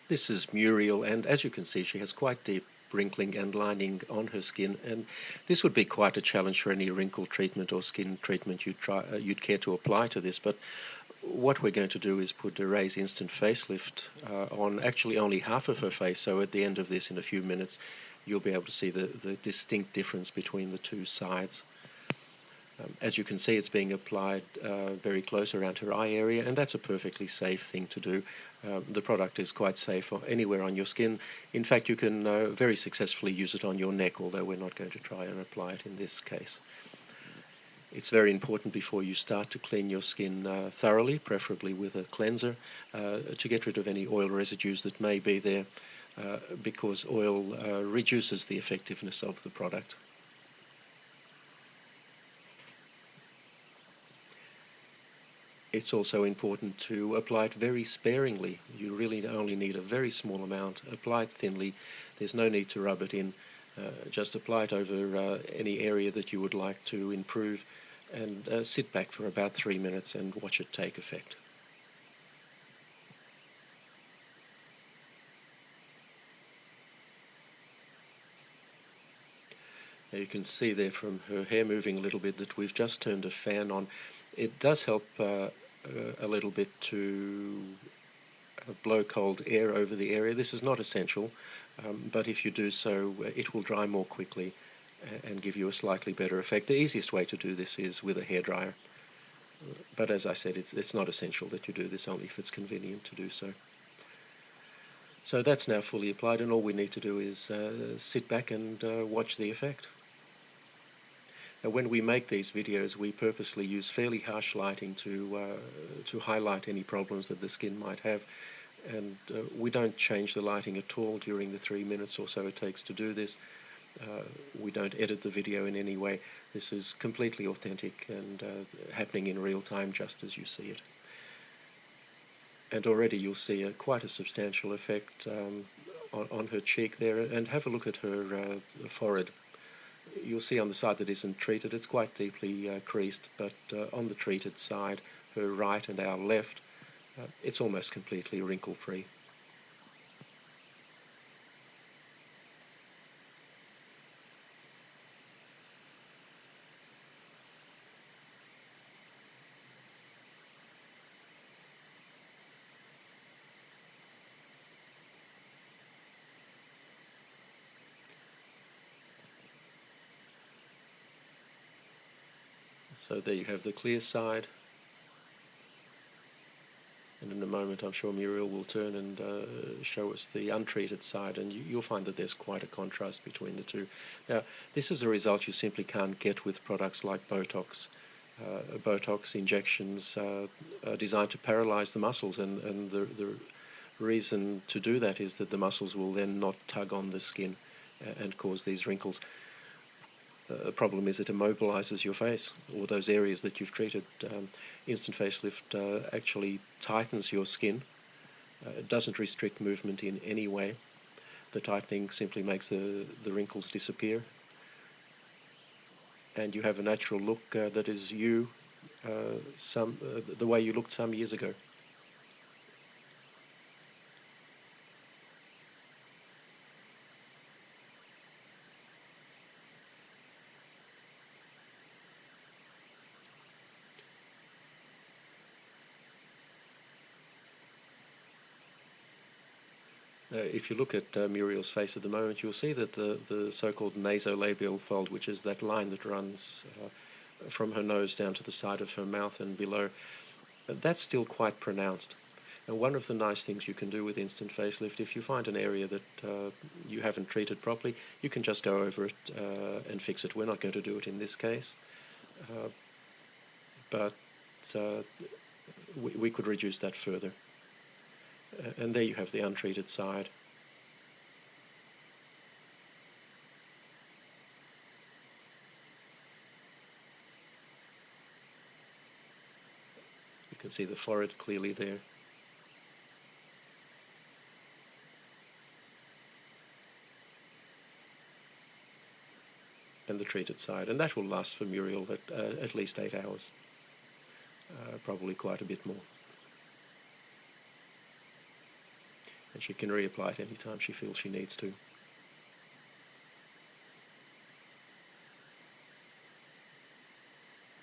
This is Muriel, and as you can see, she has quite deep wrinkling and lining on her skin, and this would be quite a challenge for any wrinkle treatment or skin treatment you'd care to apply to this. But what we're going to do is put a Raise Instant Facelift on actually only half of her face, so at the end of this, in a few minutes, you'll be able to see the distinct difference between the two sides. As you can see, it's being applied very close around her eye area, and that's a perfectly safe thing to do. The product is quite safe anywhere on your skin. In fact, you can very successfully use it on your neck, although we're not going to try and apply it in this case. It's very important before you start to clean your skin thoroughly, preferably with a cleanser, to get rid of any oil residues that may be there, because oil reduces the effectiveness of the product. It's also important to apply it very sparingly. You really only need a very small amount. Apply it thinly. There's no need to rub it in. Just apply it over any area that you would like to improve, and sit back for about 3 minutes and watch it take effect. Now you can see there from her hair moving a little bit that we've just turned a fan on. It does help a little bit to blow cold air over the area. This is not essential, but if you do so, it will dry more quickly and give you a slightly better effect. The easiest way to do this is with a hairdryer, but as I said, it's not essential that you do this, only if it's convenient to do so. So that's now fully applied, and all we need to do is sit back and watch the effect. Now, when we make these videos, we purposely use fairly harsh lighting to highlight any problems that the skin might have, and we don't change the lighting at all during the 3 minutes or so it takes to do this. We don't edit the video in any way. This is completely authentic and happening in real time, just as you see it. And already you'll see quite a substantial effect on her cheek there, and have a look at her forehead. You'll see on the side that isn't treated, it's quite deeply creased, but on the treated side, her right and our left, it's almost completely wrinkle-free. So there you have the clear side, and in a moment I'm sure Muriel will turn and show us the untreated side, and you'll find that there's quite a contrast between the two. Now, this is a result you simply can't get with products like Botox. Botox injections are designed to paralyze the muscles, and the reason to do that is that the muscles will then not tug on the skin and cause these wrinkles. The problem is it immobilizes your face, or those areas that you've treated. Instant facelift actually tightens your skin. It doesn't restrict movement in any way. The tightening simply makes the wrinkles disappear, and you have a natural look that is you, the way you looked some years ago. If you look at Muriel's face at the moment, you'll see that the so-called nasolabial fold, which is that line that runs from her nose down to the side of her mouth and below, that's still quite pronounced. And one of the nice things you can do with instant facelift, if you find an area that you haven't treated properly, you can just go over it and fix it. We're not going to do it in this case, but we could reduce that further. And there you have the untreated side. You can see the forehead clearly there. And the treated side. And that will last for Muriel at least 8 hours. Probably quite a bit more. and she can reapply it anytime she feels she needs to.